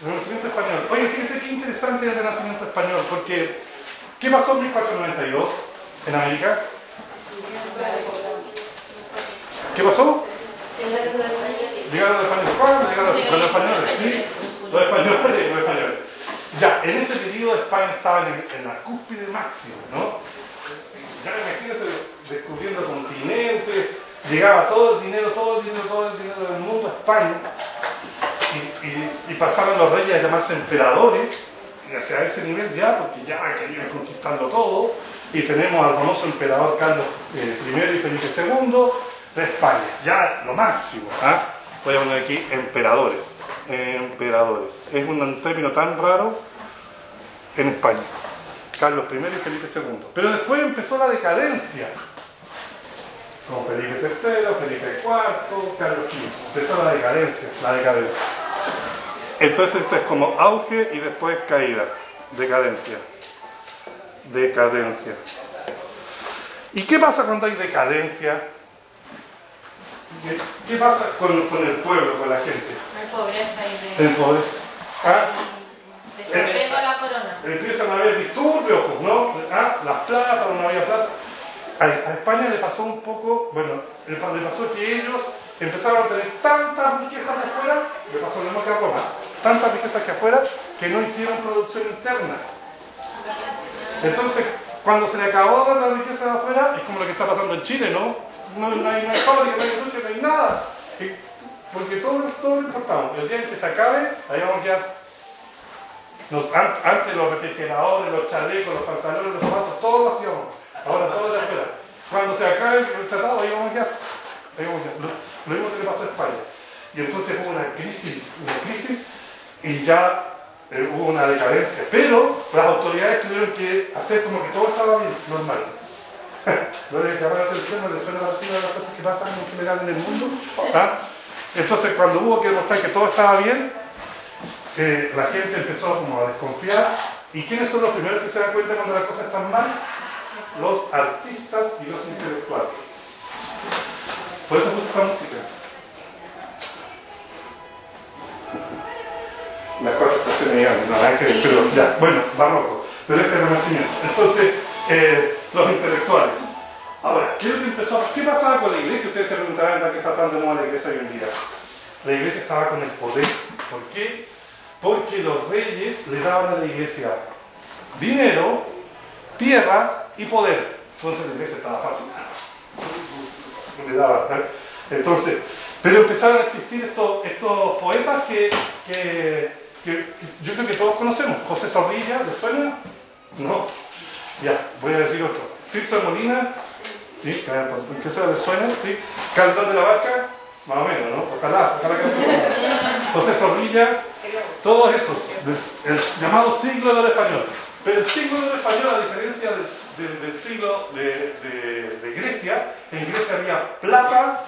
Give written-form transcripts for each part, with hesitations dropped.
Renacimiento español. Oye, fíjense qué interesante el Renacimiento español, porque ¿qué pasó en 1492 en América? ¿Qué pasó? Llegaron los españoles. ¿Cuándo llegaron los españoles? ¿Sí? Los españoles. Ya, en ese periodo España estaba en la cúspide máxima, ¿no? Ya imagínense descubriendo continentes, llegaba todo el dinero del mundo a España, y pasaban los reyes a llamarse emperadores, y hacia ese nivel ya, porque ya querían conquistarlo todo, y tenemos al famoso emperador Carlos I y Felipe II de España, ya lo máximo, ¿ah? Voy a poner aquí emperadores. Es un término tan raro en España. Carlos I y Felipe II. Pero después empezó la decadencia. Con Felipe III, Felipe IV, Carlos V. Empezó la decadencia. Entonces esto es como auge y después caída. Decadencia. ¿Y qué pasa cuando hay decadencia? ¿Qué pasa con el pueblo, con la gente? En pobreza. ¿Ah? Desapego a la corona. Empiezan a haber disturbios, pues, ¿no? ¿Ah? Las platas, no había plata. A España le pasó un poco, bueno, le pasó que ellos empezaron a tener tantas riquezas de afuera, le pasó lo mismo que a Roma, tantas riquezas que afuera, que no hicieron producción interna. Entonces, cuando se le acabó la riqueza de afuera, es como lo que está pasando en Chile, ¿no? No hay fábrica, no hay industria, no hay nada. Porque todo lo importamos. El día en que se acabe, ahí vamos a quedar. Antes los refrigeradores, los chalecos, los pantalones, los zapatos, todo lo hacíamos. Ahora todo de afuera. Cuando se acabe el tratado, ahí vamos a quedar. Lo mismo que le pasó a España. Y entonces hubo una crisis y ya hubo una decadencia. Pero las autoridades tuvieron que hacer como que todo estaba bien, normal. ¿No les llama la atención? ¿No les suena parecido a las cosas que pasan en general en el mundo? ¿Ah? Entonces, cuando hubo que demostrar que todo estaba bien, la gente empezó como a desconfiar. ¿Y quiénes son los primeros que se dan cuenta cuando las cosas están mal? Los artistas y los intelectuales. Por eso puse esta música. Las cuatro estaciones ya, no, pero ya, bueno, barroco. Pero este Renacimiento. Entonces, los intelectuales. Ahora, ¿qué pasaba con la iglesia? Ustedes se preguntarán ¿por qué está tan de moda la iglesia hoy en día? La iglesia estaba con el poder. ¿Por qué? Porque los reyes le daban a la iglesia dinero, tierras y poder. Entonces la iglesia estaba fácil. Le daban, ¿eh? Entonces, pero empezaron a existir estos poetas que yo creo que todos conocemos. José Zorrilla, ¿les suena? No. Ya, voy a decir otro. Tirso de Molina, ¿sí? ¿Qué se les suena? ¿Sí? Caldón de la Barca, más o menos, ¿no? Ojalá que no. José Zorrilla, todos esos, el llamado siglo del español. Pero el siglo del español, a diferencia del siglo de Grecia, en Grecia había plata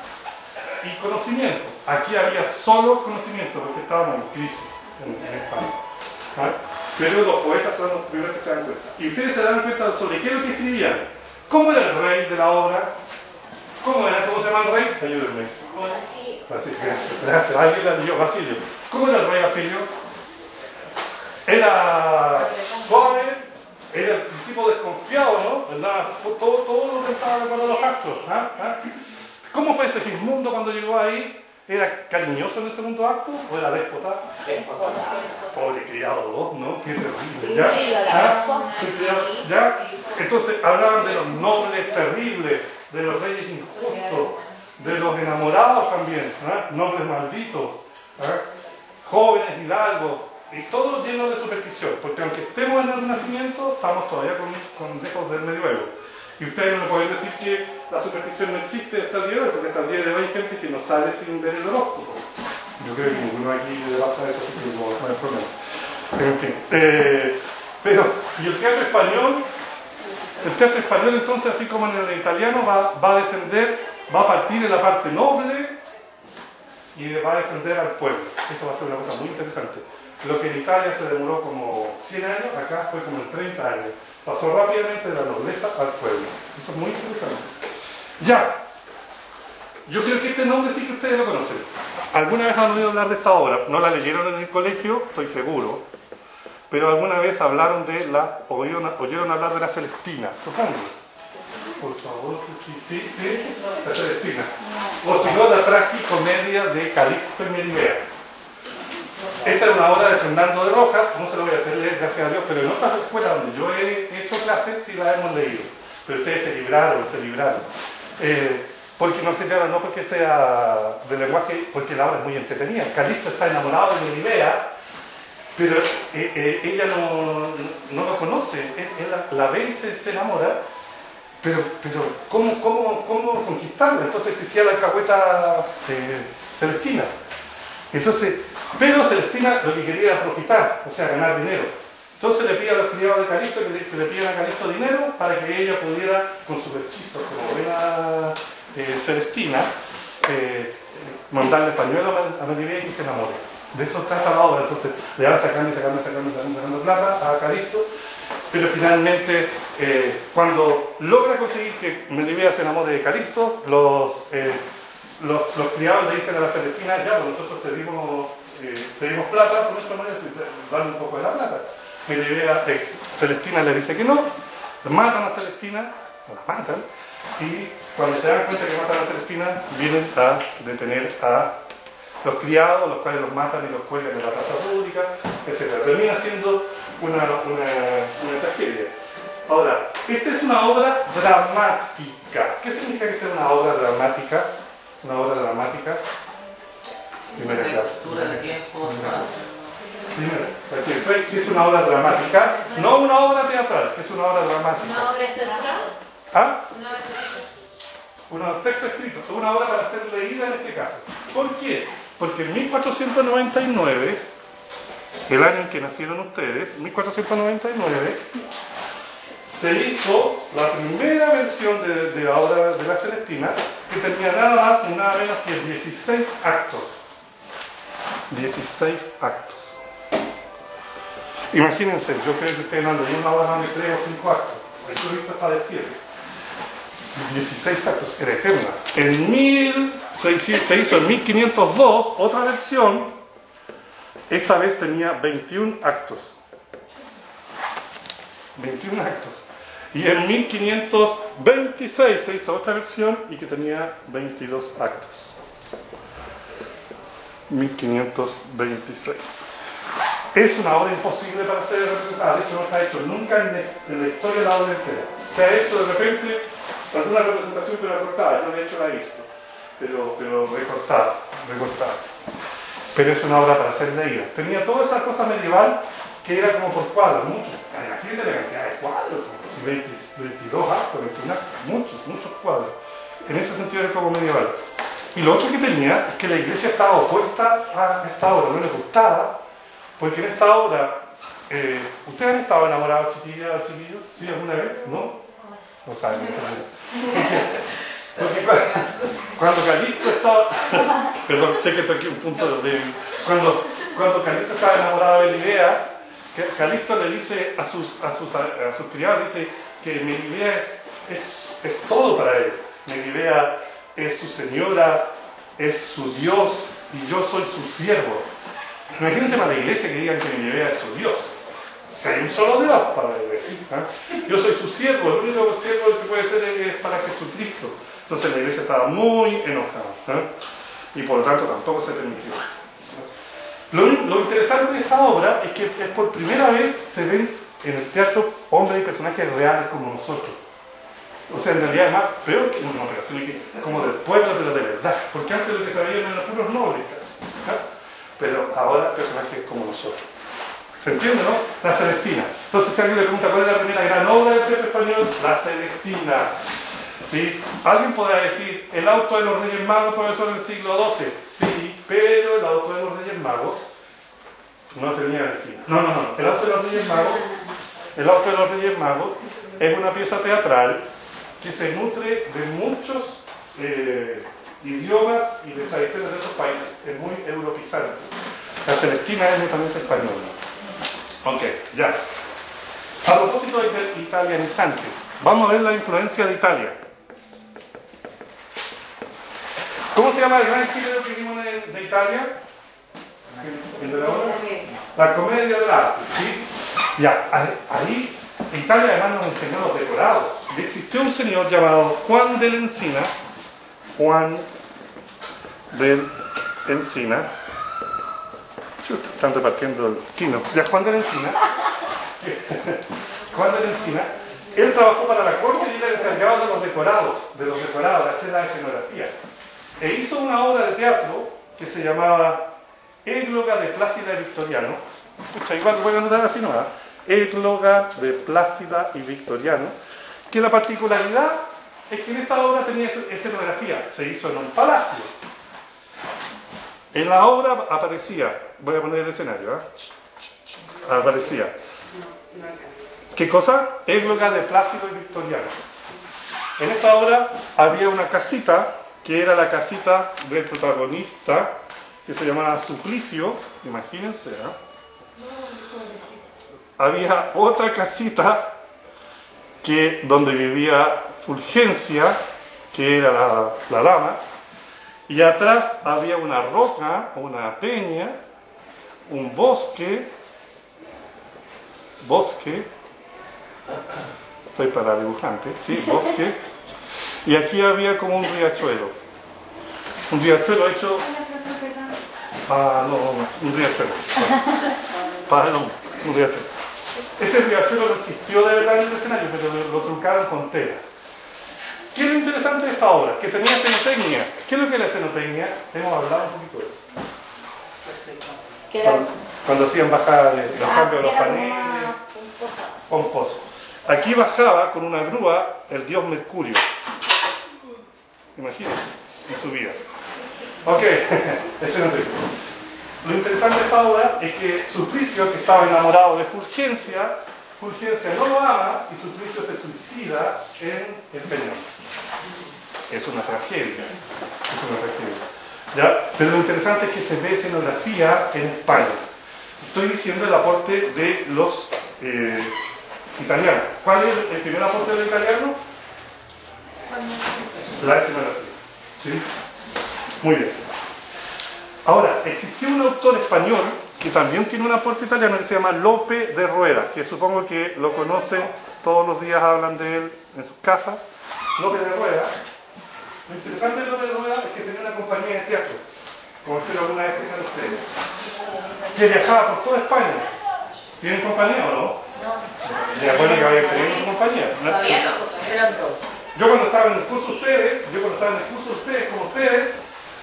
y conocimiento. Aquí había solo conocimiento, porque estábamos en crisis en España. ¿Ah? Pero los poetas son los primeros que se dan cuenta. Y ustedes se dan cuenta sobre qué es lo que escribían. ¿Cómo era el rey de la obra? ¿Cómo se llama el rey? Ayúdenme. Basilio. Gracias. Alguien la leyó, Basilio. ¿Cómo era el rey Basilio? Era joven, era un tipo desconfiado, ¿no? ¿Verdad? Todo lo pensaba con los actos. ¿Cómo fue ese mundo cuando llegó ahí? ¿Era cariñoso en el segundo acto o era déspota? Pobre criado dos, ¿no? Qué terrible. ¿Ya? Entonces hablaban de los nobles terribles, de los reyes injustos, de los enamorados también, nobles malditos, jóvenes hidalgos, y todo lleno de superstición, porque aunque estemos en el Renacimiento, estamos todavía con lejos del medioevo. Y ustedes no me pueden decir que la superstición no existe hasta el día de hoy, porque hasta el día de hoy hay gente que no sale sin ver el horóscopo. Yo creo que ninguno aquí le pasa eso, así que no hay problema. En fin. Y el teatro español entonces, así como en el italiano, va a descender, va a partir en la parte noble y va a descender al pueblo. Eso va a ser una cosa muy interesante. Lo que en Italia se demoró como 100 años, acá fue como en 30 años. Pasó rápidamente de la nobleza al pueblo. Eso es muy interesante. Ya. Yo creo que este nombre sí que ustedes lo conocen. ¿Alguna vez han oído hablar de esta obra? No la leyeron en el colegio, estoy seguro, pero alguna vez hablaron de oyeron hablar de la Celestina, supongo. Por favor, sí, la Celestina. O si no, la tragicomedia de Calixto y Melibea. Esta es una obra de Fernando de Rojas, no se lo voy a hacer leer, gracias a Dios, pero en otras escuelas donde yo he hecho clases sí la hemos leído. Pero ustedes se libraron. Porque no se libran, no porque sea de lenguaje, porque la obra es muy entretenida. Calixto está enamorado de Melibea, pero ella no lo conoce, él la ve y se enamora, pero ¿cómo conquistarla? Entonces existía la alcahueta Celestina. Entonces, pero Celestina lo que quería era profitar, o sea, ganar dinero. Entonces le pide a los criados de Calixto que le pidan a Calixto dinero para que ella pudiera, con sus hechizos, como buena Celestina, mandarle pañuelo a Melibea y que se enamore. De eso trata la obra. Entonces le van sacando plata a Calixto, pero finalmente cuando logra conseguir que Melibea se enamore de Calixto, los criados le dicen a la Celestina: ya, pues nosotros te dimos plata, por nuestra manera, dan un poco de la plata. Melibea, Celestina le dice que no, matan a Celestina, la matan, y cuando se dan cuenta que matan a Celestina, vienen a detener a los criados, los cuales los matan y los cuelgan en la plaza pública, etc. Termina siendo una tragedia. Ahora, esta es una obra dramática. ¿Qué significa que sea una obra dramática? Una obra dramática. Primera clase. Sí, es una obra dramática, no una obra teatral, es una obra dramática. ¿Una obra teatral? ¿Ah? ¿Una obra teatral? Un texto escrito, una obra para ser leída en este caso. ¿Por qué? Porque en 1499, el año en que nacieron ustedes, 1499, se hizo la primera versión de la obra de la Celestina, que tenía nada más ni nada menos que 16 actos. 16 actos. Imagínense, yo creo que ustedes no han leído una obra más de 3 o 5 actos. El libro está de 7. 16 actos, era eterna. Se hizo en 1502 otra versión, esta vez tenía 21 actos. 21 actos. Y en 1526 se hizo otra versión y que tenía 22 actos. 1526. Es una obra imposible para ser representada, de hecho no se ha hecho nunca en la historia de la obra entera. Se ha hecho de repente alguna representación pero recortada, yo de hecho la he visto, pero recortada. Pero es una obra para ser leída. Tenía toda esa cosa medieval que era como por cuadros, muchos. Imagínense la cantidad de cuadros, 22 actos, 21 actos, muchos cuadros. En ese sentido era como medieval. Y lo otro que tenía es que la iglesia estaba opuesta a esta obra, no le gustaba, porque en esta obra, ¿ustedes han estado enamorados, chiquillas o chiquillos? ¿Sí, alguna vez? ¿No? No saben, no saben. Porque cuando Calixto estaba, perdón, sé que toqué un punto de cuando Calixto estaba enamorado de Melibea, Calixto le dice a sus criados, dice que Melibea es todo para él. Melibea es su señora, es su Dios y yo soy su siervo. Imagínense para la iglesia que digan que Melibea es su Dios. O sea, hay un solo Dios para la iglesia. Yo soy su siervo, el único siervo que puede ser es para Jesucristo. Entonces la iglesia estaba muy enojada y por lo tanto tampoco se permitió. Lo interesante de esta obra es que por primera vez se ven en el teatro hombres y personajes reales como nosotros. O sea, en realidad además, peor que una operación, como del pueblo, pero de verdad. Porque antes lo que se veían eran puros nobles casi. Pero ahora personajes como nosotros. ¿Se entiende, no? La Celestina. Entonces, si alguien le pregunta cuál es la primera gran obra del teatro español, la Celestina. ¿Sí? Alguien podrá decir, el auto de los Reyes Magos, profesor, del siglo XII. Sí, pero el auto de los Reyes Magos no tenía vecina. No. El auto de los Reyes Magos es una pieza teatral que se nutre de muchos idiomas y de tradiciones de otros países. Es muy europeizante. La Celestina es netamente española. Ok, ya. A propósito del italianizante, vamos a ver la influencia de Italia. ¿Cómo se se llama el gran género que vimos de Italia? ¿El de la obra? La comedia del arte, ¿sí? Ya, ahí Italia además nos enseñó los decorados. Y existió un señor llamado Juan del Encina. Juan del Encina. Chuta, están repartiendo el tino. Ya, Juan del Encina. Juan del Encina. Él trabajó para la corte y era el encargado de los decorados, de hacer la escenografía. E hizo una obra de teatro que se llamaba Égloga de Plácida y Victoriano. Escucha, igual lo voy a anotar así nomás. Égloga de Plácida y Victoriano. Que la particularidad es que en esta obra tenía escenografía. Se hizo en un palacio. En la obra aparecía, voy a poner el escenario, aparecía. ¿Qué cosa? Égloga de Plácido y Victoriano. En esta obra había una casita, que era la casita del protagonista, que se llamaba Suplicio, imagínense, Había otra casita donde vivía Fulgencia, que era la dama, y atrás había una roca, una peña, un bosque, estoy para dibujante, sí, bosque, y aquí había como un riachuelo hecho, un riachuelo, un riachuelo. Ese riachuelo no existió de verdad en el escenario, pero lo trucaron con telas. ¿Qué es lo interesante de esta obra? Que tenía cenotecnia. ¿Qué es lo que es la cenotecnia? Hemos hablado un poquito de eso. Cuando hacían bajar los cambios de los paneles. Un pozo. Aquí bajaba con una grúa el dios Mercurio. Imagínense. Y subía. Ok, escenotecnia. Lo interesante de esta obra es que Suplicio, que estaba enamorado de Fulgencia no lo ama y Suplicio se suicida en el peñón. Es una tragedia. ¿Ya? Pero lo interesante es que se ve escenografía en España. Estoy diciendo el aporte de los italianos. ¿Cuál es el primer aporte de los italianos? La escenografía. ¿Sí? Muy bien. Ahora, existió un autor español que también tiene un aporte italiano que se llama Lope de Rueda, que supongo que lo conocen, todos los días hablan de él en sus casas. Lope de Rueda. Lo interesante de Lope de Rueda es que tenía una compañía de teatro, como espero alguna vez tengan ustedes, que viajaba por toda España. ¿Tienen compañía o no? No. Ya, bueno, que vayan teniendo su compañía. Todavía no, pronto. Yo cuando estaba en el curso ustedes, como ustedes,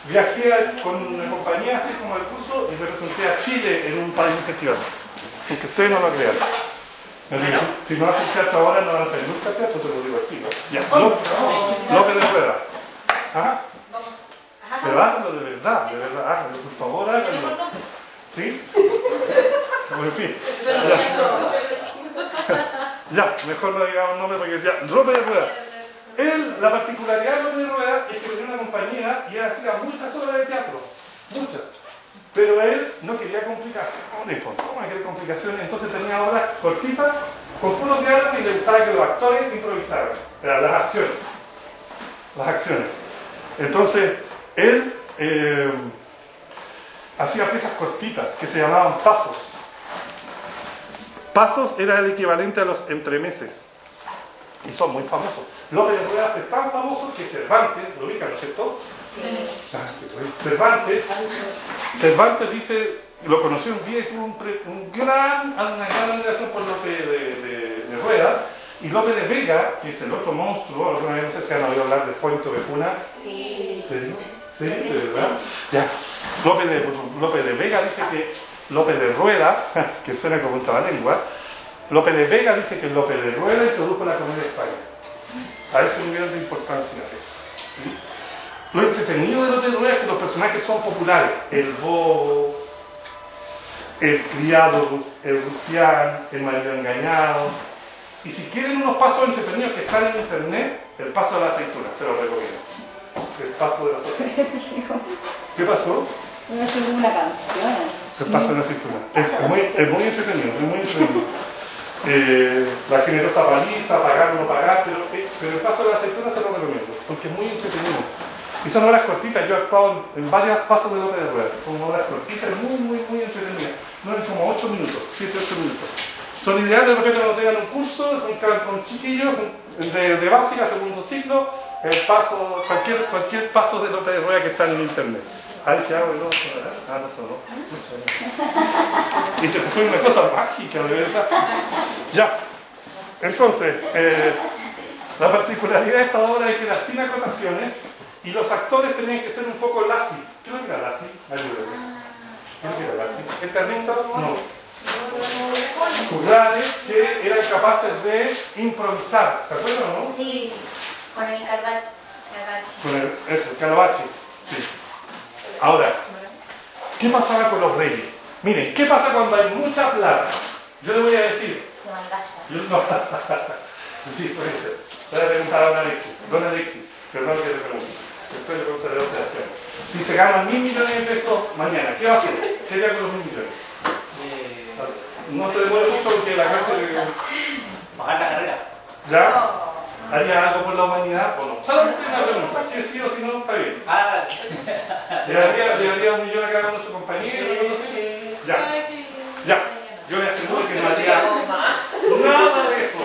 viajé con una compañía así como el curso y representé a Chile en un país festival. Aunque ustedes no lo crean. Bueno. Si no hacen teatro ahora no van a hacer nunca teatro, se lo digo aquí. Ya, López de Rueda. Ajá. Pero háganlo de verdad, háganlo, por favor, háganlo. ¿Sí? En fin. Ya, mejor no digamos nombre porque decía López de Rueda. La particularidad de López de Rueda es que tenía una compañía y él hacía muchas obras de teatro, muchas. Pero él no quería complicaciones, entonces tenía obras cortitas, con puros diálogos y le gustaba que los actores improvisaran, las acciones. Entonces, él hacía piezas cortitas que se llamaban pasos. Pasos era el equivalente a los entremeses. Y son muy famosos. López de Rueda fue tan famoso que Cervantes, lo ubican, ¿no es cierto? Sí. Cervantes dice, lo conoció un día y tuvo una gran admiración por López de Rueda. Y López de Vega, que es el otro monstruo, alguna vez no sé si han oído hablar de Fuente Ovejuna. Sí. ¿Sí? ¿De verdad? Ya. López de Vega dice que López de Rueda, que suena como un trabalengua, López de Vega dice que López de Rueda introdujo la comedia de España. A ese nivel de importancia es. ¿Sí? Lo entretenido de López de Rueda es que los personajes son populares. El bobo, el criado, el rufián, el marido engañado. Y si quieren unos pasos entretenidos que están en internet, el paso de la aceituna, se lo recomiendo. El paso de la aceituna. ¿Qué pasó? Es una canción. El paso de la aceituna. Es muy entretenido, la generosa paliza, pagar o no pagar, pero el paso de la aceituna se lo recomiendo, porque es muy entretenido. Y son obras cortitas, yo he actuado en varios pasos de López de Rueda. Son obras cortitas, muy entretenidas. Duran como 8 minutos, 7-8 minutos. Son ideales de repente cuando tengan un curso con chiquillos de básica, segundo ciclo, cualquier paso de López de Rueda que está en internet. Ahí se hago y no, no sonó. Y te fue una cosa mágica, de verdad. Ya. Entonces, la particularidad de esta obra es que era sin acotaciones y los actores tenían que ser un poco Lassie. ¿Qué es lo que era Lassie? Ayúdame. ¿Qué es lo que era Lassie? ¿El carrito? No. Juglares que eran capaces de improvisar. ¿Se acuerdan o no? Sí, con el Calabachi. Con el Calabachi. Sí. Ahora, ¿qué pasaba con los reyes? Miren, ¿qué pasa cuando hay mucha plata? Yo le voy a decir. Se malgasta. Yo no. Sí, puede ser. Voy a preguntar a don Alexis. Don Alexis, perdón que le pregunte. Después le preguntaré a don Sebastián. Si se ganan 1.000 millones de pesos mañana, ¿qué va a hacer? ¿Qué haría con los 1.000 millones? No se demore mucho porque la clase le... Bajar la carrera. ¿Ya? ¿Haría algo por la humanidad o no? Solamente una pregunta. Si es sí o si no, está bien. ¿Le daría 1 millón a cada uno de sus compañeros? Ya. Ya. Yo le aseguro que no haría nada de eso.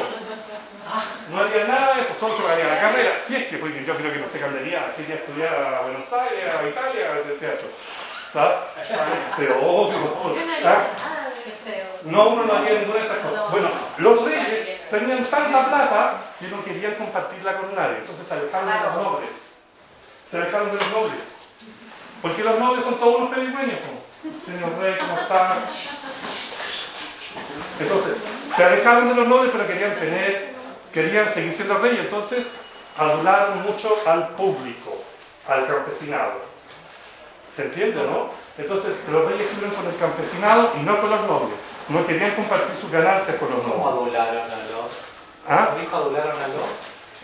No haría nada de eso, solo se haría la carrera. Si es que, porque yo creo que no se cambiaría, se iría a estudiar a Buenos Aires, a Italia, de teatro. ¿Sabes? Pero obvio. No, uno no haría ninguna de esas cosas. Bueno, los reyes tenían tanta plata que no querían compartirla con nadie. Entonces se alejaron de los nobles. Se alejaron de los nobles. Porque los nobles son todos unos pedigüeños. Señor rey, ¿cómo está? Entonces, se alejaron de los nobles, pero querían seguir siendo reyes. Entonces, adularon mucho al público, al campesinado. ¿Se entiende, no? Entonces, los reyes estuvieron con el campesinado y no con los nobles. No querían compartir sus ganancias con los nobles. ¿Cómo adularon a los? ¿Ah? ¿Los hijos adularon a los?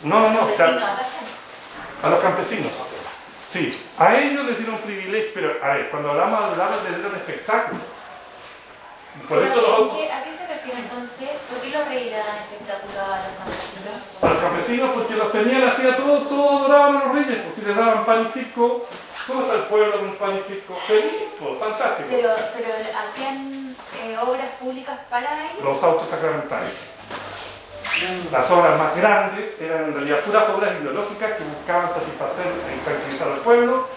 No, o sea, a los campesinos. Sí, a ellos les dieron privilegio, pero a ver, cuando hablamos de adular, les dieron espectáculo. Por eso ¿A qué se refiere entonces? ¿Por qué los reyes le dan espectáculo a los campesinos? a los campesinos, porque los tenían así a todos adoraban a los reyes, pues si les daban pan y circo. ¿Cómo está el pueblo con pan y circo? Feliz, pues, fantástico. Pero hacían obras públicas para ellos. Los autos sacramentales. Las obras más grandes eran en realidad puras obras ideológicas que buscaban satisfacer y tranquilizar al pueblo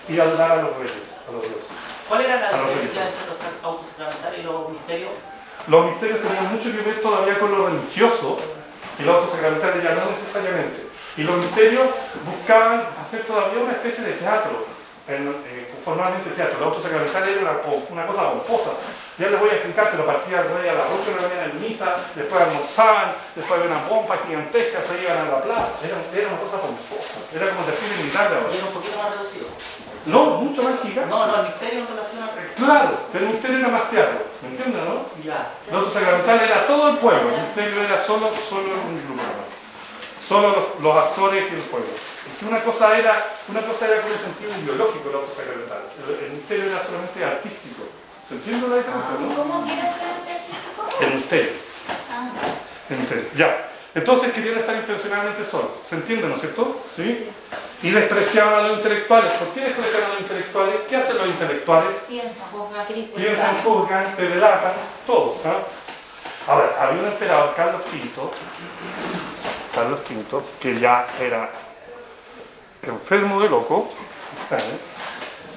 y adorar a los reyes, a los dioses. ¿Cuál era la diferencia entre los autos sacramentales y los misterios? Los misterios tenían mucho que ver todavía con lo religioso y los autos sacramentales ya no necesariamente. Y los misterios buscaban hacer todavía una especie de teatro, formalmente teatro. Los autos sacramentales era una cosa pomposa. Ya les voy a explicar, pero partía el rey a las 8 de la mañana en misa, después almorzaban, después había una pompa gigantesca, se iban a la plaza. Era una cosa pomposa. Era como el desfile militar de ahora. Y era un poquito más reducido. No, mucho más gigante. No, el misterio en relación a... Claro, pero el misterio era más teatro, ¿me entiendes, no? Ya. Los autos sacramentales era todo el pueblo, el misterio era solo un grupo. Solo los actores y el pueblo. Es que una cosa era con el sentido ideológico, el auto sacramental. El misterio era solamente artístico. ¿Se entiende la diferencia, no? ¿Cómo que era solamente artístico? El misterio. El misterio. Ya. Entonces querían estar intencionalmente solos. ¿Se entiende, no es cierto? ¿Sí? Y despreciaban a los intelectuales. ¿Por qué despreciaban a los intelectuales? ¿Qué hacen los intelectuales? Piensan, juzgan, te delatan, todo. ¿Ah? Ahora, había un emperador, Carlos V, que ya era enfermo de loco.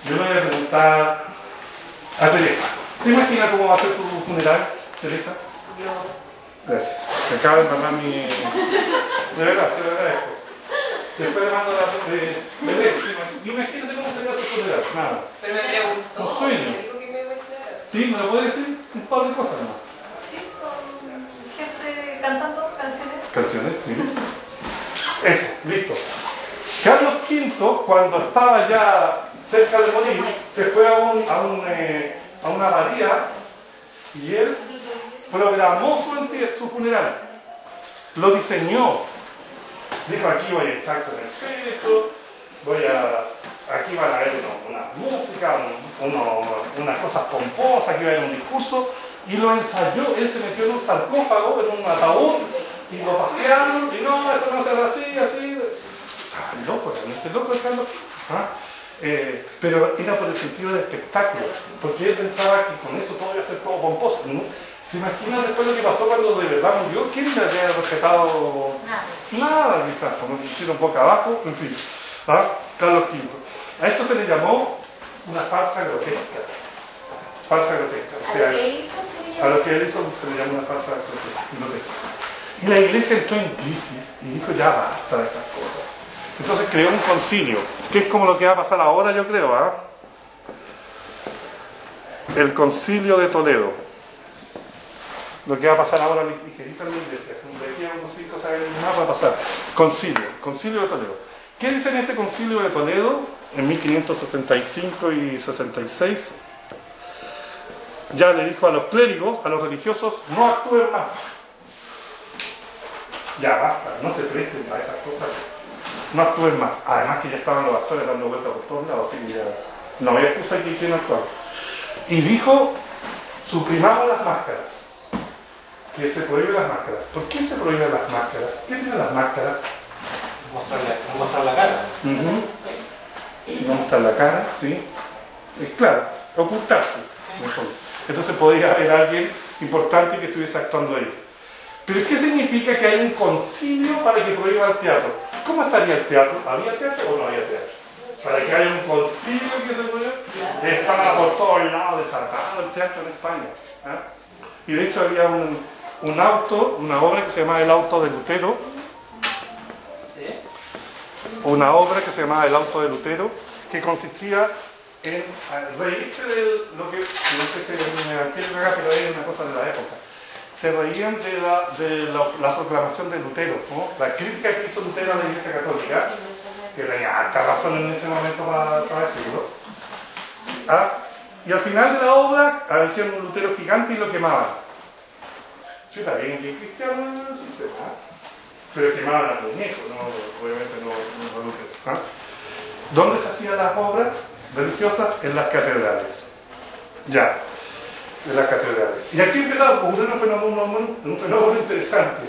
Yo le voy a preguntar a Teresa. ¿Se imagina cómo va a ser tu funeral, Teresa? Gracias. Me acaba de mandar mi... De verdad, se lo agradezco. Después le mando la... Imagínense cómo sería su funeral. Nada. Pero me preguntó. Un sueño. Me dijo que me iba a esperar. ¿Sí? ¿Me lo puede decir? Un par de cosas más. Sí, con gente cantando canciones. Canciones, sí. Eso, listo. Carlos V, cuando estaba ya cerca de morir, se fue a una abadía y él programó su funeral. Lo diseñó. Dijo, aquí voy a estar con el feto, aquí van a haber una música, unas cosas pomposas, aquí va a haber un discurso, y lo ensayó. Él se metió en un sarcófago, en un ataúd, y lo pasearon, y no, esto no se hace así. realmente loco el Carlos Quinto. ¿Ah? Pero era por el sentido de espectáculo, porque él pensaba que con eso todo iba a ser todo pomposo, ¿no? ¿Se imaginan después lo que pasó cuando de verdad murió? ¿Quién le había respetado? Nada, quizás, como pusieron boca abajo, en fin. ¿Ah? Carlos V. A esto se le llamó una farsa grotesca. Farsa grotesca. O sea, a lo que él hizo se le llama una farsa grotesca. Y la iglesia entró en crisis y dijo, ya basta de estas cosas. Entonces creó un concilio, que es como lo que va a pasar ahora, yo creo, ¿ah? El concilio de Toledo. Lo que va a pasar ahora, ligerito en la iglesia, de aquí a unos 5 años más va a pasar. Concilio de Toledo. ¿Qué dice en este concilio de Toledo? En 1565 y 66, ya le dijo a los clérigos, a los religiosos, no actúen más. Ya basta, no se presten para esas cosas. No actúen más. Además que ya estaban los actores dando vueltas por todos lados, así que ya no había excusa aquí quien actuar. Y dijo, suprimamos las máscaras. Que se prohíben las máscaras. ¿Por qué se prohíben las máscaras? ¿Qué tienen las máscaras? Mostrar la cara. No mostrar la cara, ¿sí? Es claro, ocultarse. Mejor. Entonces podría haber alguien importante que estuviese actuando ahí. Pero ¿qué significa que hay un concilio para que prohíba el teatro? ¿Cómo estaría el teatro? ¿Había teatro o no había teatro? Para que haya un concilio que se prohíba, estaba por todos lados desatado el teatro en España. ¿Eh? Y de hecho había un auto, una obra que se llamaba El Auto de Lutero. Una obra que se llamaba El Auto de Lutero, que consistía en reírse de lo que, no sé si es un evangelio acá, pero es una cosa de la época. Se reían de la proclamación de Lutero, ¿no? La crítica que hizo Lutero a la Iglesia Católica, que tenía alta razón en ese momento para decirlo. ¿Ah? Y al final de la obra hacían un Lutero gigante y lo quemaban. Sí, está bien cristiano el sistema, pero quemaban a muñecos, ¿no? Obviamente no Lutero. ¿Ah? ¿Dónde se hacían las obras religiosas? En las catedrales. Ya. De las catedrales. Y aquí empieza a ocurrir un fenómeno interesante.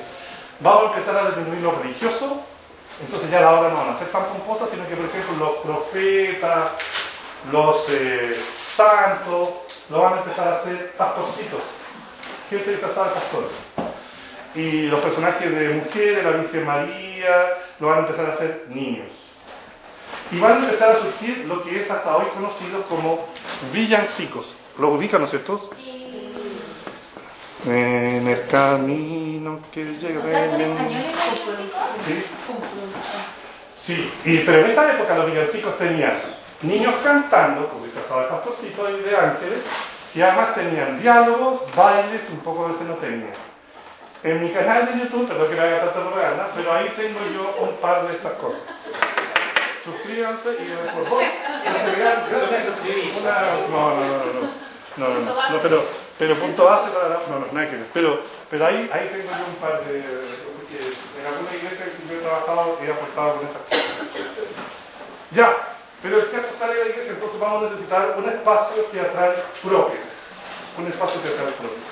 Vamos a empezar a disminuir lo religioso, entonces ya la obra no van a ser tan pomposas, sino que por ejemplo los profetas, los santos, lo van a empezar a hacer pastorcitos, gente disfrazada de pastor. Y los personajes de mujeres, la Virgen María, lo van a empezar a hacer niños. Y van a empezar a surgir lo que es hasta hoy conocido como villancicos. ¿Lo ubican, no es cierto? Sí. En el camino que llega. O sea, ¿son españoles los villancicos? Sí. Sí, pero en esa época los villancicos tenían niños cantando, como disfrazados de pastorcitos y de ángeles, y además tenían diálogos, bailes, un poco de escenotecnia. En mi canal de YouTube, perdón que me haga tanta propaganda, pero ahí tengo yo un par de estas cosas. Suscríbanse y después vos. Yo me suscribí. No, pero punto base para la. No, nada que ver. Pero ahí tengo yo un par de. Porque en alguna iglesia que yo he trabajado he aportado con estas cosas. Ya, pero el teatro sale de la iglesia, entonces vamos a necesitar un espacio teatral propio. Un espacio teatral propio.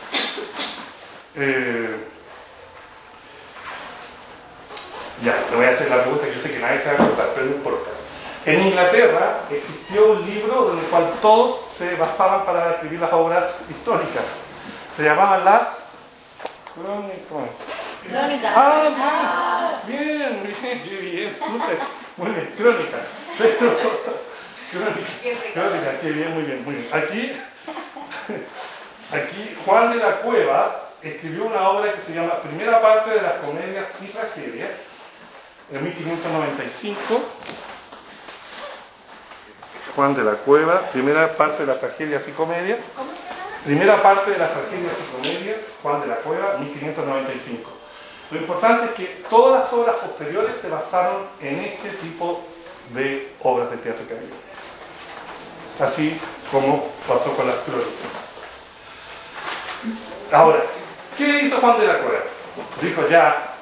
Ya, te voy a hacer la pregunta que yo sé que nadie se va a acordar, pero no importa. En Inglaterra existió un libro en el cual todos se basaban para escribir las obras históricas. Se llamaban las Crónica. Bien, qué bien, súper. Muy bien, crónica. Crónica, qué bien, muy bien. Aquí Juan de la Cueva escribió una obra que se llama Primera parte de las comedias y tragedias, en 1595. Juan de la Cueva, primera parte de las tragedias y comedias. ¿Cómo se llama? Primera parte de las tragedias y comedias, Juan de la Cueva, 1595. Lo importante es que todas las obras posteriores se basaron en este tipo de obras de teatro que había. Así como pasó con las crónicas. Ahora, ¿qué hizo Juan de la Cueva? Dijo ya,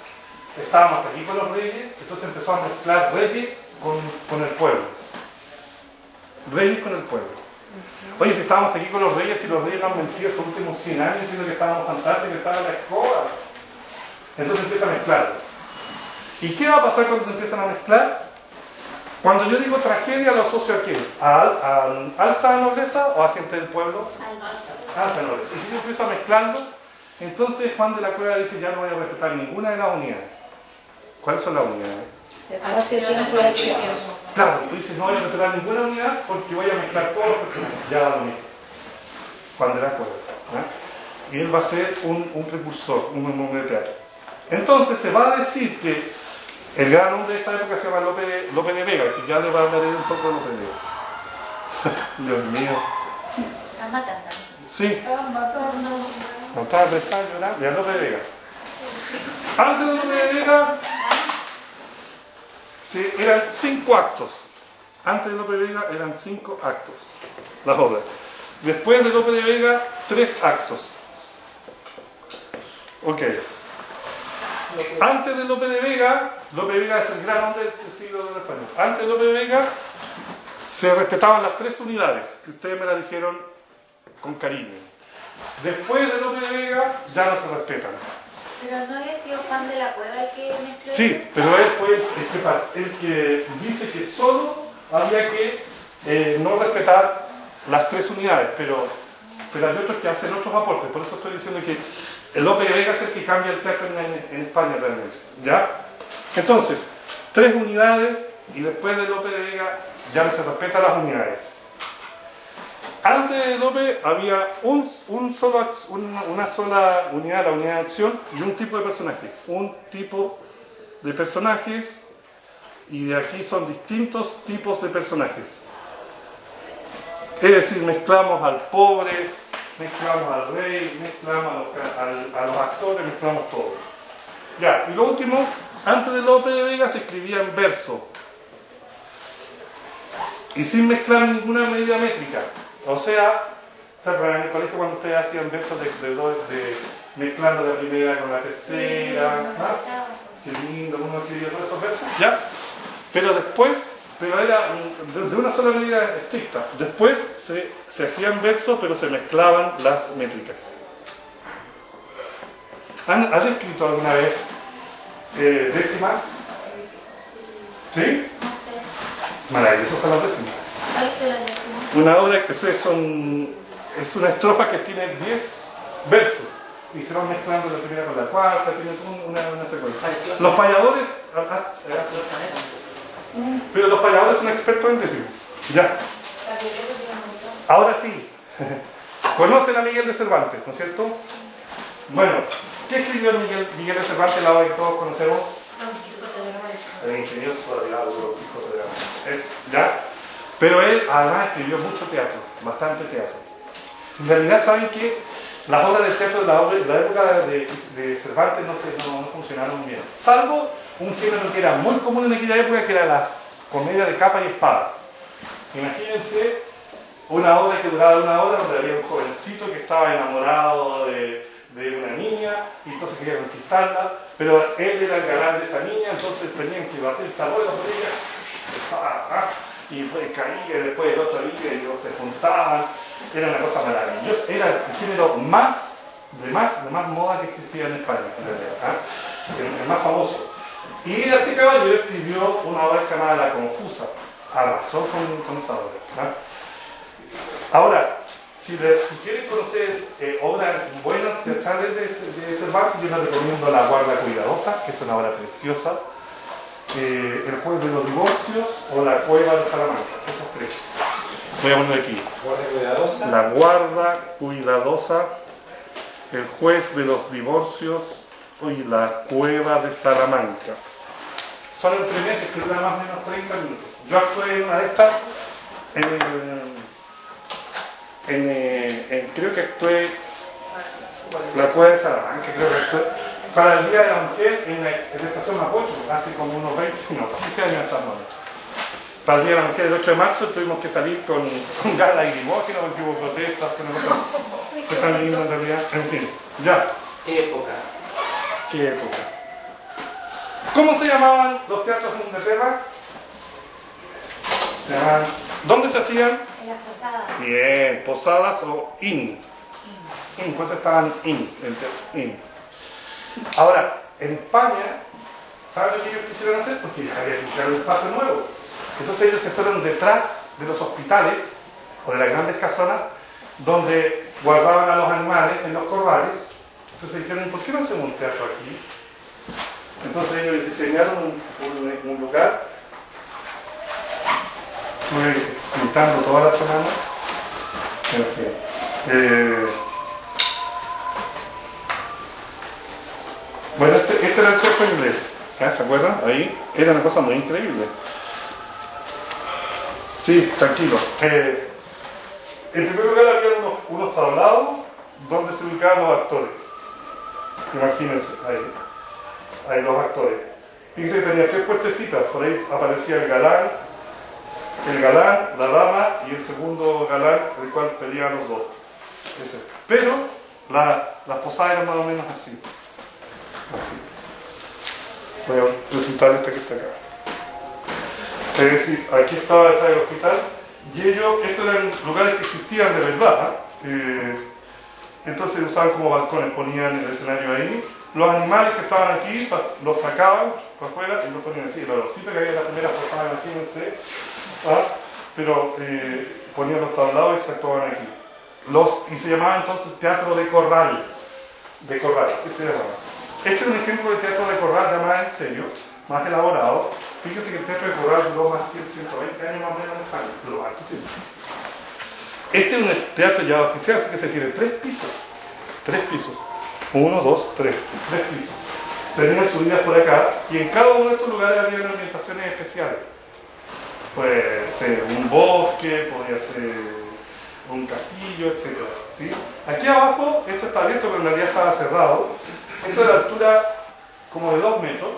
estábamos hasta aquí con los reyes, entonces empezó a mezclar reyes con el pueblo. Reyes con el pueblo. Oye, si estábamos hasta aquí con los reyes y los reyes nos han mentido estos últimos 100 años diciendo que estábamos fantásticos, que estaba en la escoba. Entonces empieza a mezclarlo. ¿Y qué va a pasar cuando se empiezan a mezclar? Cuando yo digo tragedia, ¿lo asocio a quién? ¿A alta nobleza o a gente del pueblo? Alta nobleza. Y si yo empiezo a mezclarlo, entonces Juan de la Cueva dice, ya no voy a respetar ninguna de las unidades. ¿Cuáles son las unidades? Espacio, tiempo y acción. Claro, dice, no voy a respetar ninguna unidad porque voy a mezclar todos los personajes. Ya da lo mismo. Juan de la Cueva. ¿Eh? Y él va a ser un precursor, un hombre de teatro. Entonces se va a decir que el gran hombre de esta época se llama Lope de Vega, que ya le va a hablar un poco de Lope de Vega. Dios mío. Están matando. Sí. No tarde, está llorando. Ya Lope de Vega. Antes de Lope de Vega eran 5 actos. Antes de Lope de Vega eran 5 actos. Las obras. Después de Lope de Vega, 3 actos. Ok. Antes de Lope de Vega es el gran hombre del siglo del español. Antes de Lope de Vega se respetaban las 3 unidades, que ustedes me las dijeron con cariño. Después de Lope de Vega ya no se respetan. Pero no había sido Juan de la Cueva el que mezcló. Sí, pero él fue el que dice que solo había que no respetar las 3 unidades, pero hay otros que hacen otros aportes. Por eso estoy diciendo que el Lope de Vega es el que cambia el teatro en España realmente. ¿Ya? Entonces, 3 unidades y después de Lope de Vega ya no se respetan las unidades. Antes de Lope había una sola unidad, la unidad de acción, y un tipo de personaje. Un tipo de personajes, y de aquí son distintos tipos de personajes. Es decir, mezclamos al pobre, mezclamos al rey, mezclamos a los actores, mezclamos todo. Ya, y lo último, antes de Lope de Vega se escribía en verso. Y sin mezclar ninguna medida métrica. O sea, en el colegio cuando ustedes hacían versos de mezclando la primera con la tercera, qué lindo, uno escribía todos esos versos, ¿ya? Pero era de una sola medida estricta. Después se hacían versos, pero se mezclaban las métricas. ¿Has escrito alguna vez décimas? ¿Sí? No sé. Maravillosos son las décimas. ¿Cuáles son las décimas? Una obra que es una estrofa que tiene 10 versos y se van mezclando la primera con la cuarta, tiene una secuencia. Los payadores, pero los payadores son expertos en décimas. Ya. Ahora sí, conocen a Miguel de Cervantes, ¿no es cierto? Bueno, ¿qué escribió Miguel de Cervantes, la obra que todos conocemos? El ingenioso diálogo de Don Quijote de la Mancha. ¿Ya? Pero él además escribió mucho teatro, bastante teatro. En realidad saben que las obras del teatro de la época de Cervantes no funcionaron bien. Salvo un género que era muy común en aquella época, que era la comedia de capa y espada. Imagínense una obra que duraba 1 hora, donde había un jovencito que estaba enamorado de una niña y entonces quería conquistarla, pero él era el galán de esta niña, entonces tenían que batir el sabor de la botella y caía, y después el otro iba y se juntaban. Era una cosa maravillosa, era el género de más moda que existía en España, en realidad, el más famoso. Y este caballero escribió una obra que se llamaba La Confusa, arrasó con esa obra. Ahora, si quieren conocer obras buenas teatrales de Cervantes, yo les recomiendo La Guarda Cuidadosa, que es una obra preciosa, El Juez de los Divorcios o La Cueva de Salamanca, esas 3. Voy a poner aquí. La Guarda Cuidadosa, El Juez de los Divorcios y La Cueva de Salamanca. Son entre meses, que duran más o menos 30 minutos. Yo actué en una de estas, creo que actué La Cueva de Salamanca, creo que actué para el Día de la Mujer en la estación Mapocho, hace como unos 15 años atrás. Para el Día de la Mujer, el 8 de marzo, tuvimos que salir con gas lacrimógeno, porque hubo protestas, que tan lindo en realidad. En fin, ya. ¿Qué época? ¿Qué época? ¿Cómo se llamaban los teatros en Inglaterra? ¿Dónde se hacían? En las posadas. Bien, posadas o inn. ¿Cuántos estaban el teatro? Inn. Ahora, en España, ¿saben lo que ellos quisieron hacer? Porque había que crear un espacio nuevo. Entonces ellos se fueron detrás de los hospitales o de las grandes casonas donde guardaban a los animales en los corrales. Entonces dijeron, ¿por qué no hacemos un teatro aquí? Entonces ellos diseñaron un lugar. Estuve pintando toda la semana. En fin. Bueno, este era el teatro inglés. ¿Se acuerdan? Ahí era una cosa muy increíble. Sí, tranquilo. En primer lugar había unos tablados donde se ubicaban los actores. Imagínense, ahí los actores. Fíjense que tenía 3 puertecitas, por ahí aparecía el galán, la dama y el segundo galán, el cual peleaban los dos. Pero las posadas eran más o menos así. Voy a presentar esta que está acá. Es decir, aquí estaba detrás del hospital y estos eran lugares que existían de verdad. Entonces usaban como balcones, ponían el escenario ahí. Los animales que estaban aquí los sacaban para afuera y los ponían así. Los sitios que había en las primeras posadas, imagínense. Pero ponían los tablados y se actuaban aquí. Y se llamaba entonces teatro de corral. De corral, así se llamaba. Este es un ejemplo de teatro de corral ya más en serio, más elaborado. Fíjense que el teatro de corral duró más de 120 años más o menos en España, pero harto tiempo. Este es un teatro ya oficial, fíjense, tiene 3 pisos. 3 pisos. 1, 2, 3. 3 pisos. Tenían subidas por acá y en cada uno de estos lugares había ambientaciones especiales. Puede ser un bosque, podía ser un castillo, etc. ¿Sí? Aquí abajo, esto está abierto, pero en realidad estaba cerrado. Esto es de altura como de 2 metros.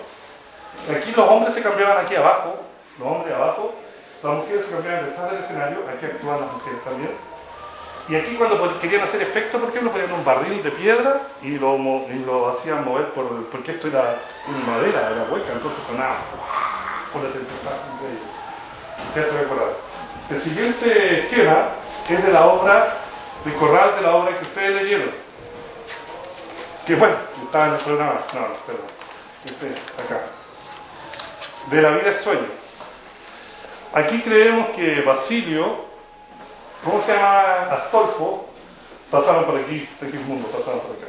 Aquí los hombres se cambiaban aquí abajo, las mujeres se cambiaban detrás del escenario, aquí actúan las mujeres también. Y aquí cuando querían hacer efecto, por ejemplo, ponían un barril de piedras y lo hacían mover porque esto era en madera, era hueca, entonces sonaba por la tempestad increíble. Teatro de corral. El siguiente esquema es de la obra de corral, de la obra que ustedes leyeron. Que bueno, estaba en el programa. No, perdón. Acá. De la vida es sueño. Aquí creemos que Basilio, ¿cómo se llama? Astolfo, pasaron por aquí, Segismundo, pasaron por acá.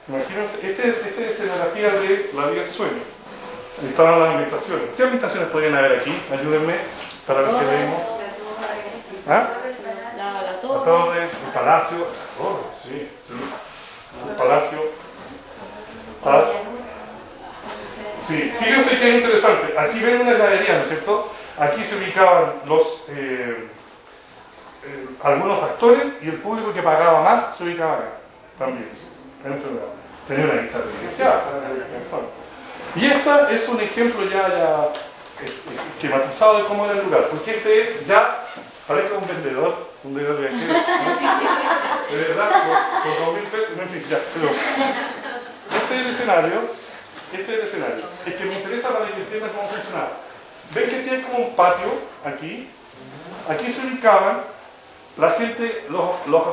Imagínense, esta es escenografía de la vida es sueño. Ahí estaban las ambientaciones. ¿Qué ambientaciones podían haber aquí? Ayúdenme para ver qué leemos. ¿Ah? La La torre. torre, el palacio. La torre, sí. El palacio. Sí, fíjense que es interesante. Aquí ven una galería, ¿no es cierto? Aquí se ubicaban algunos actores y el público que pagaba más se ubicaba acá también. Tenía una lista privilegiada. Y esta es un ejemplo ya esquematizado de cómo era el lugar, porque este es ya, parece un vendedor viajero, ¿no? De verdad, por 2.000 pesos, en fin, ya, pero este es el escenario. Es que me interesa para que entiendan cómo funcionaba. Ven que tiene como un patio aquí. Aquí se ubicaban la gente,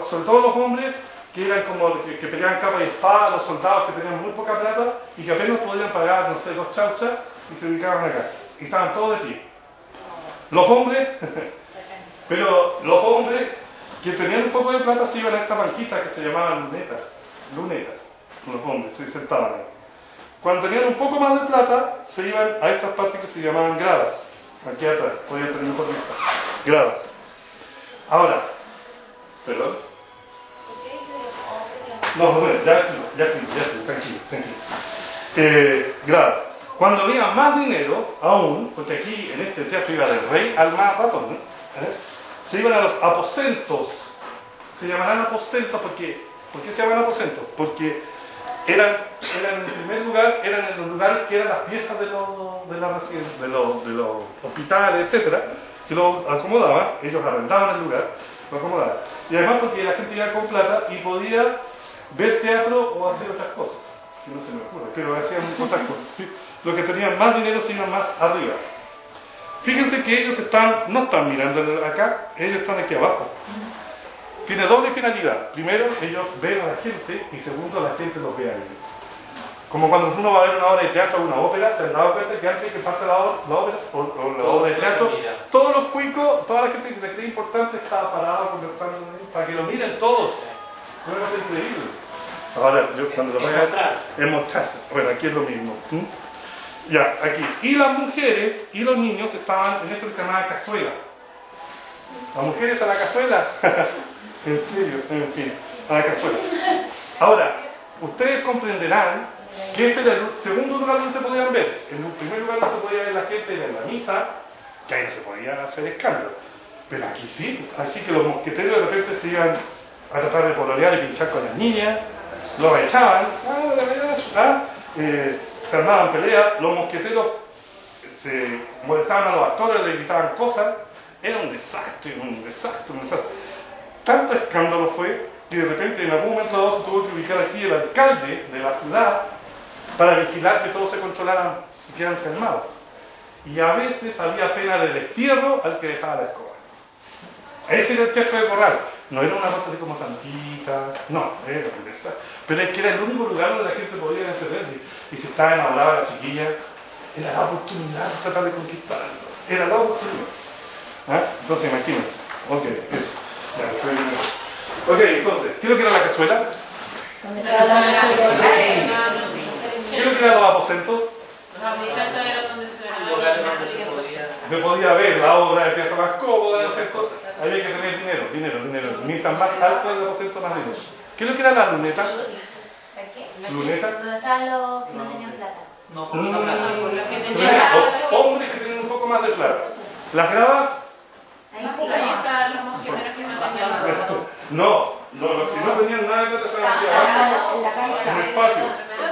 sobre todo los hombres que eran como que peleaban capa y espada, los soldados que tenían muy poca plata y que apenas podían pagar, no sé, 2 chauchas y se ubicaban acá. Y estaban todos de pie. Los hombres, pero los hombres que tenían un poco de plata se iban a esta banquita que se llamaban lunetas. Los hombres se sentaban ahí. Cuando tenían un poco más de plata, se iban a estas partes que se llamaban gradas. Aquí atrás, podían tener mejor vista. Gradas. Ahora, ¿perdón? No, bueno, ya, tranquilo. Gradas. Cuando había más dinero, aún, porque aquí en este teatro iba del rey al más ratón, se iban a los aposentos. Se llamarán aposentos porque, ¿por qué se llaman aposentos? Porque eran en primer lugar, eran en los lugares que eran las piezas de los hospitales, etcétera, que lo acomodaban, ellos arrendaban el lugar, lo acomodaban. Y además porque la gente iba con plata y podía ver teatro o hacer otras cosas, que no se me ocurre, pero hacían otras cosas. ¿Sí? Los que tenían más dinero se iban más arriba. Fíjense que ellos no están mirando acá, ellos están aquí abajo. Tiene doble finalidad. Primero, ellos ven a la gente y segundo, la gente los ve a ellos. Como cuando uno va a ver una obra de teatro o una ópera, se han dado cuenta que antes que parte la ópera o la obra de teatro, todos los cuicos, toda la gente que se cree importante estaba parada conversando para que lo miren todos. Una cosa increíble. Ahora, yo cuando lo vaya a mostrarse. Bueno, aquí es lo mismo. Ya, aquí. Y las mujeres y los niños estaban en esto que se llamaba cazuela. Las mujeres a la cazuela. En serio, en fin, a la cazuela. Ahora, ustedes comprenderán que este era el segundo lugar donde se podían ver. En el primer lugar donde se podía ver la gente era en la misa, que ahí no se podía hacer escándalo. Pero aquí sí. Así que los mosqueteros de repente se iban a tratar de pololear y pinchar con las niñas, los echaban, se armaban peleas, los mosqueteros se molestaban a los actores, les gritaban cosas. Era un desastre, un desastre, un desastre. Tanto escándalo fue que de repente en algún momento dado se tuvo que ubicar aquí el alcalde de la ciudad para vigilar que todos se controlaran, se quedaran calmados. Y a veces había pena de destierro al que dejaba la escoba. Ese era el teatro de Corral. No era una cosa así como santita, no, era un desastre. Pero es que era el único lugar donde la gente podía entretenerse. Y si estaba enamorada de la chiquilla, era la oportunidad de tratar de conquistarlo. Era la oportunidad. Entonces imagínense. Ok, eso. Ya, estoy bien. Ok, entonces, ¿qué es lo que era la cazuela? ¿Dónde estaba la mujer? ¿Qué es lo que eran los aposentos? Los aposentos era donde se Un lugar donde se podía... Se podía ver la obra de teatro más cómoda, ¿no es cierto? Había que tener dinero. Mientras más alto el aposento, más dinero. ¿Qué es lo que eran las lunetas? ¿Para qué? ¿Lunetas? ¿Dónde estaban los que no tenían plata? No, con una plata. Los que tenían Los hombres que tienen un poco más de plata. Las gradas, Ahí sí. ahí estaban los mosqueteros que no tenían nada. no, los que no tenían nada de plata estaban aquí abajo, En la cancha. en el patio.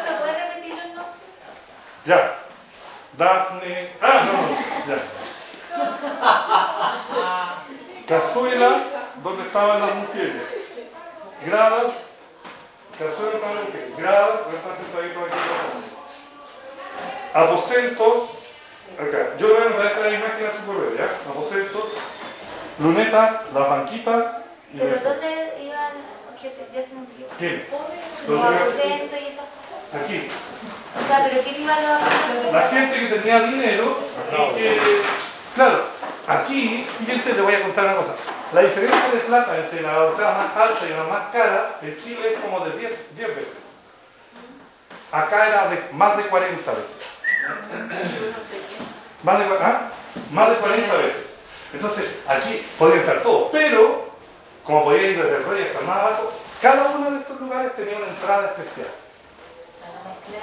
¿Se puede repetir los nombres? Ya. Dafne. Ya. Cazuela, donde estaban las mujeres. Gradas. Cazuela para las mujeres. Gradas, donde están sentaditos aquí los hombres. Aposentos. Acá. Yo le voy a mandar la imagen a su correo, ¿ya? Aposentos. Lunetas, las banquitas. Y ¿Pero eso. dónde iban? Ya se me olvidó. ¿Quién? Los Los aposentos y esas cosas. Aquí. O sea, ¿pero quién iba a los aposentos? La gente que tenía dinero y que... Claro, aquí, fíjense, le voy a contar una cosa. La diferencia de plata entre la octava más alta y la más cara en Chile es como de 10 veces. Acá era de más de 40 veces. Más de 40 veces. Entonces, aquí podía estar todo, pero como podía ir desde el rey hasta el más abajo, cada uno de estos lugares tenía una entrada especial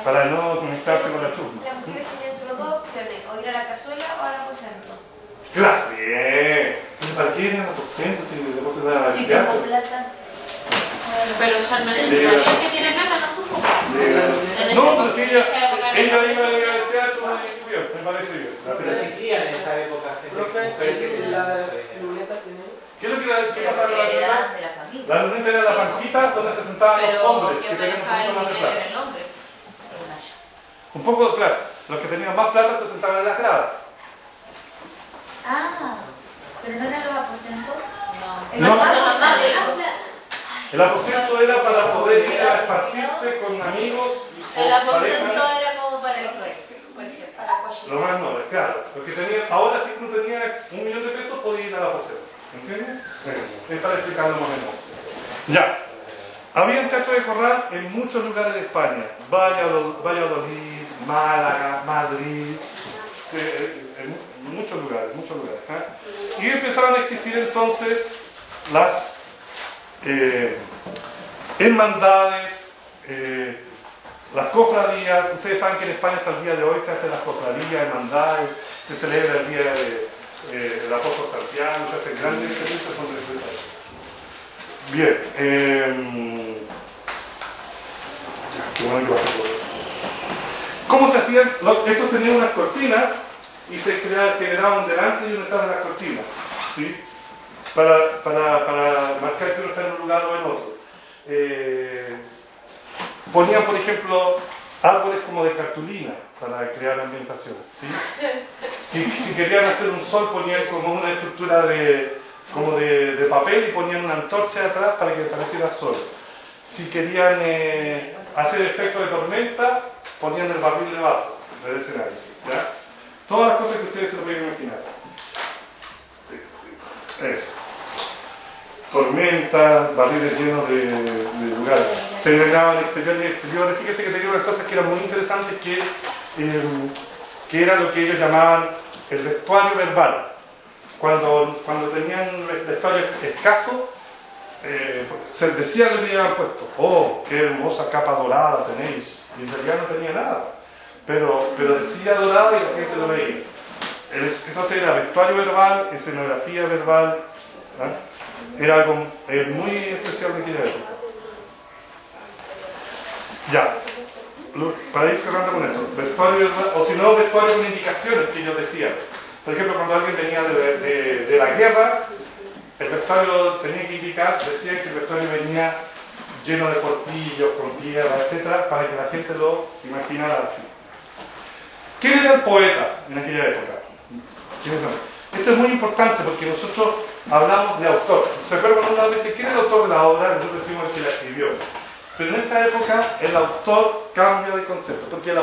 para no conectarse con la chusma. Las mujeres tenían solo dos opciones, o ir a la cazuela o al aposento. Claro, bien. ¿Para qué ir al aposento si le puedo dar al Si teatro? tengo plata. Pero usualmente si no es que tiene plata, no tuvo. No, pero si ella iba al teatro, bien, me parece bien. Pero existían en esa época mujeres que tenían. ¿Qué es lo que pasaba con la luneta? Heredaban de la familia. La luneta era la banquita donde se sentaban los Pero hombres que ¿quién tenían un manejaba el poquito más de dinero plata. era el hombre? Un poco, claro, los que tenían más plata se sentaban en las gradas. Ah, pero no eran los aposentos. No. No. El El aposento era para poder ir a esparcirse con amigos o aposento pareja. era como para el rey, por ejemplo, para Lo más noble, claro. Los que tenían, ahora sí que uno tenía $1 millón de pesos podía ir a la aposento. ¿Entiendes? Es para explicarlo más o menos. Ya. Había teatro de corral en muchos lugares de España. Valladolid, Málaga, Madrid, en muchos lugares. Y empezaron a existir entonces las hermandades, las cofradías. Ustedes saben que en España hasta el día de hoy se hacen las cofradías, hermandades, se celebra el día del apóstol Santiago, se hacen grandes servicios sobre eso. Bien, qué bueno que va a ser todo eso. ¿Cómo se hacían? Estos tenían unas cortinas y se generaba un delante y un detrás de las cortinas, ¿sí? Para marcar que uno está en un lugar o en otro. Ponían, por ejemplo, árboles como de cartulina para crear ambientación, ¿sí? Si querían hacer un sol, ponían como una estructura como de papel y ponían una antorcha atrás para que pareciera sol. Si querían hacer efecto de tormenta, ponían el barril debajo del escenario, ¿ya? Todas las cosas que ustedes se lo pueden imaginar. Eso. Tormentas, barriles llenos de lugares. Se iluminaban exteriores y exteriores. Fíjese que tenía unas cosas que eran muy interesantes, que era lo que ellos llamaban el vestuario verbal. Cuando tenían un vestuario escaso, se decía lo que llevaban puesto. Oh, qué hermosa capa dorada tenéis. Y en realidad no tenía nada. Pero decía dorada y la gente lo veía. Entonces era vestuario verbal, escenografía verbal. Era algo muy especial de aquella época. Ya, para ir cerrando con esto, vestuario verbal, o si no, vestuario con indicaciones que ellos decían. Por ejemplo, cuando alguien venía de la guerra, el vestuario tenía que indicar, decía que el vestuario venía lleno de portillos, con tierra, etc., para que la gente lo imaginara así. ¿Quién era el poeta en aquella época? ¿Quiénes son? Esto es muy importante porque nosotros hablamos de autor. ¿Se acuerdan cuando uno dice quién es el autor de la obra? Nosotros decimos el que la escribió. Pero en esta época el autor cambia de concepto. Porque en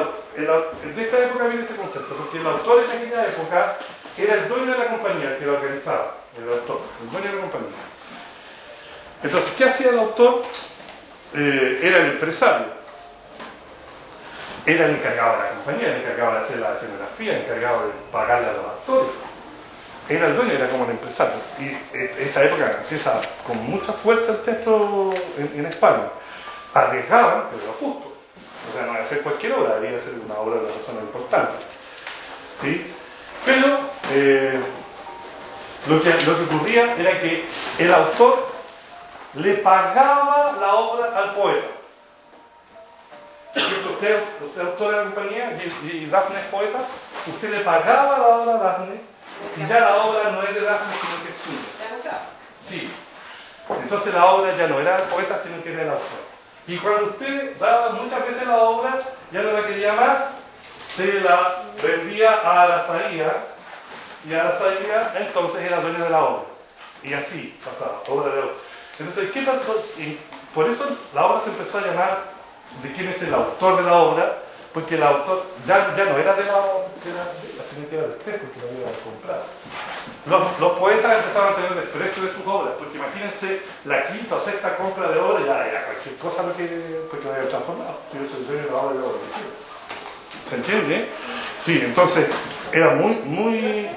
esta época viene ese concepto. Porque el autor en aquella época era el dueño de la compañía, el que la organizaba. El autor, el dueño de la compañía. Entonces, ¿qué hacía el autor? Era el empresario. Era el encargado de la compañía, el encargado de hacer la escenografía, el encargado de pagarle a los actores. Era el dueño, era como el empresario. Y en esta época empieza con mucha fuerza el texto en España. Arriesgaban, pero lo justo. O sea, no debe ser cualquier obra, debía ser una obra de una persona importante. ¿Sí? Pero lo que ocurría era que el autor le pagaba la obra al poeta. Por ejemplo, usted es autor de la compañía y Dafne es poeta, usted le pagaba la obra a Dafne y ya la obra no es de Dafne sino que es suya. Sí. Entonces la obra ya no era del poeta sino que era del autor. Y cuando usted daba muchas veces la obra, ya no la quería más, se la vendía a Arazaía y Arazaía entonces era dueño de la obra. Y así pasaba, obra de obra. Entonces, ¿qué pasó? Y por eso la obra se empezó a llamar de quién es el autor de la obra, porque el autor ya no era de la obra, sino que era de usted, porque lo había comprado. Los poetas empezaron a tener desprecio de sus obras, porque imagínense la quinta o sexta compra de obra, ya era cualquier cosa porque lo habían transformado. Yo soy el dueño de la obra de obra. ¿Se entiende? Sí, entonces era muy...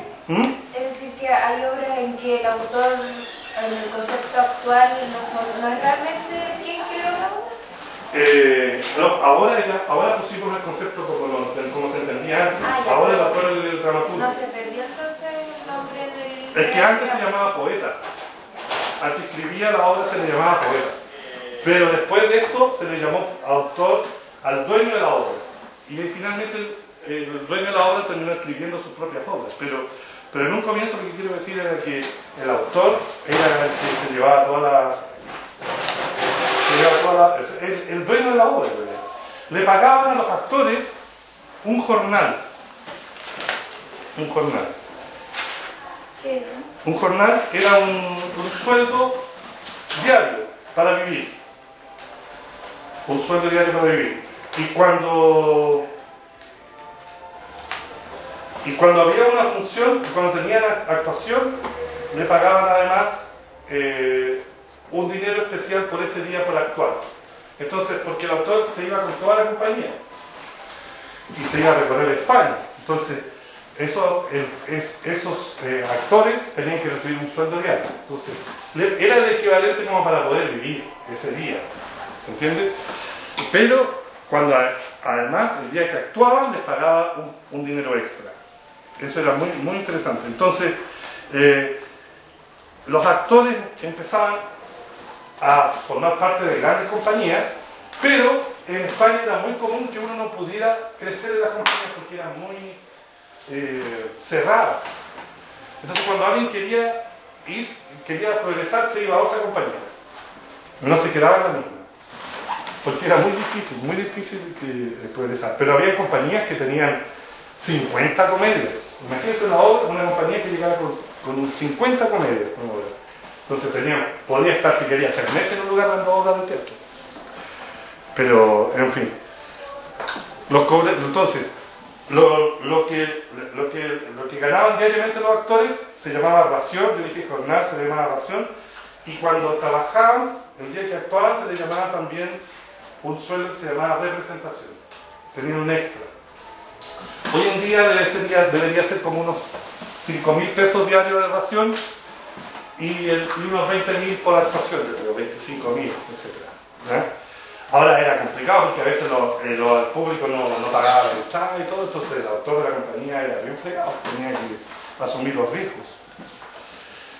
Es decir, que hay obras en que el autor, en el concepto actual, no es realmente quien creó la obra. Ahora pusimos el concepto como se entendía antes. Ya, ahora el autor es el dramaturgo. ¿No se perdió entonces el nombre del...? Es que antes se llamaba poeta. Al que escribía la obra se le llamaba poeta. Pero después de esto se le llamó autor al dueño de la obra. Y finalmente el dueño de la obra terminó escribiendo sus propias obras. Pero en un comienzo lo que quiero decir era que el autor era el que se llevaba toda la... el dueño de la obra. Le pagaban a los actores un jornal. Un jornal. ¿Qué es eso? Un jornal era un sueldo diario para vivir. Un sueldo diario para vivir. Y cuando había una función, cuando tenían actuación, le pagaban además un dinero especial por ese día por actuar. Entonces, porque el autor se iba con toda la compañía y se iba a recorrer España. Entonces, esos actores tenían que recibir un sueldo diario. Entonces, era el equivalente como para poder vivir ese día. ¿Se entiende? Pero, cuando además el día que actuaban les pagaba un dinero extra. Eso era muy, muy interesante. Entonces, los actores empezaban a formar parte de grandes compañías, pero en España era muy común que uno no pudiera crecer en las compañías porque eran muy cerradas. Entonces cuando alguien quería progresar, se iba a otra compañía. No se quedaba en la misma. Porque era muy difícil progresar. Pero había compañías que tenían 50 comedias. Imagínense una compañía que llegaba con 50 comedias. Entonces podía estar, si quería, 3 meses en un lugar dando obras de teatro. Pero, en fin. Entonces, lo que ganaban diariamente los actores se llamaba ración, yo dije jornal, se le llamaba ración, y cuando trabajaban, el día que actuaban se le llamaba también un sueldo que se llamaba representación. Tenían un extra. Hoy en día debería ser como unos 5.000 pesos diarios de ración y unos 20.000 por actuación, yo creo, 25.000, etc. Ahora era complicado porque a veces el público no pagaba la entrada y todo, entonces el autor de la compañía era bien fregado, tenía que asumir los riesgos.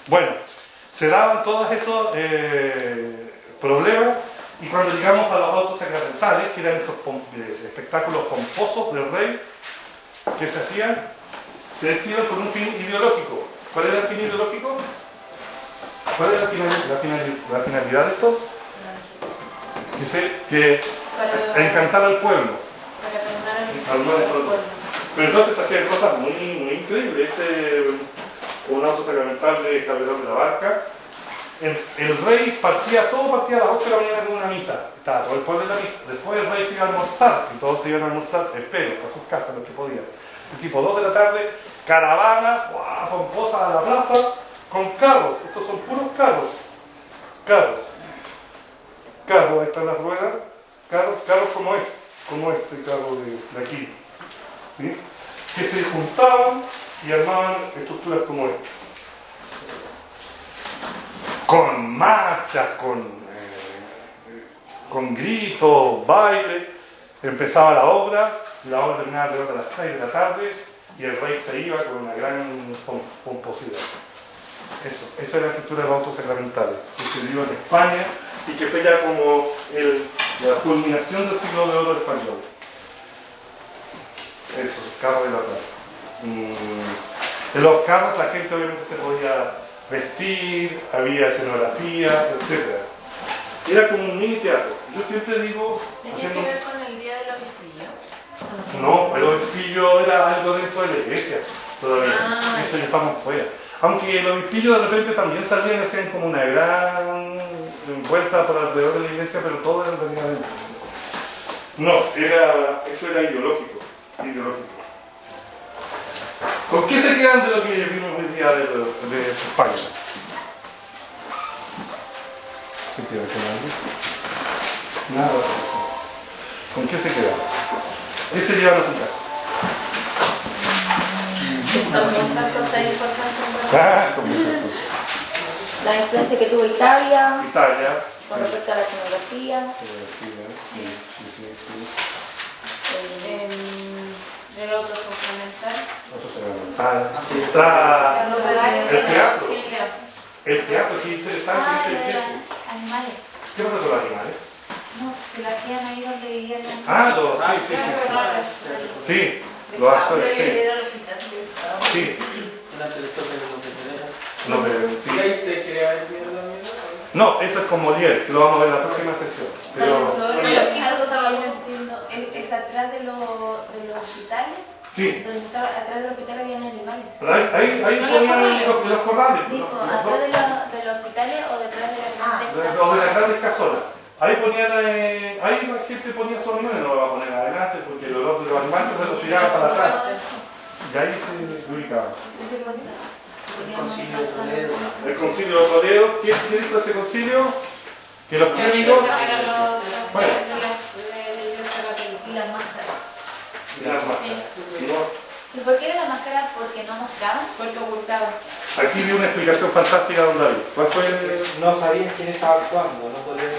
Bueno, se daban todos esos problemas y cuando llegamos a los autos sacramentales, que eran estos espectáculos pomposos del rey, que se hacían con un fin ideológico. ¿Cuál era el fin ideológico? ¿Cuál era la finalidad de esto? Que encantar al pueblo. Para al pueblo. Pero entonces hacían cosas muy increíbles. Un auto sacramental de Calderón de la Barca. El rey todo partía a las 8 de la mañana con una misa. Estaba todo el pueblo en la misa. Después el rey se iba a almorzar, y todos se iban a almorzar, espero, a sus casas, los que podían. Y tipo 2 de la tarde, caravana, pomposa a la plaza, con carros. Estos son puros carros. Carros, ahí están las ruedas. Carros como este carro de aquí. ¿Sí? Que se juntaban y armaban estructuras como esta. Con marchas, con gritos, baile. Empezaba la obra terminaba alrededor de las 6 de la tarde y el rey se iba con una gran pomposidad. Esa es la estructura de los autos sacramentales, que se dio en España y que fue ya como la culminación del siglo de oro español. Eso, el carro de la plaza. En los carros la gente obviamente se podía vestir, había escenografía, etc. Era como un mini teatro. Yo siempre digo... ¿Tenía que ver con el Día de los Espillos? No, el obispillo era algo dentro de la iglesia todavía. Esto ya estamos fuera. Aunque el obispillo de repente también salían y hacían como una gran vuelta por alrededor de la iglesia, pero todo era en realidad dentro. No, esto era ideológico. ¿Con qué se quedan de lo que vimos el día de España? ¿Se queda con algo? Nada. ¿Con qué se quedan? ¿Qué se llevan a su casa? Son muchas cosas importantes. Son muchas cosas. La influencia que tuvo Italia Italia. con respecto a la escenografía. Sí. El auto suplemental. El teatro, qué interesante. Animales. ¿Qué pasa con los animales? No, que lo hacían ahí donde vivían los Sí, los actores, sí. ¿Y ahí se crea el miedo también? No, eso es con Molière, que lo vamos a ver en la próxima sesión. Pero, Es atrás de los hospitales. sí, Donde atrás del hospital habían animales. ahí ponían los corrales. Dijo, ¿atrás de los hospitales o detrás de las grandes O de las grandes casonas. Ahí ponían, ahí la gente ponía sus animales, no lo va a poner adelante porque el olor de los animales se los tiraba para atrás. Y ahí se ubicaba. El Concilio de Toledo. El Concilio de Toledo, ¿qué dijo ese concilio? Que los clérigos... Bueno, y las máscaras? y las máscaras. ¿Y por qué de la máscara? Porque no mostraban. Porque ocultaban. Aquí vi una explicación fantástica de don David. ¿Cuál fue el...? No sabían quién estaba actuando, no podían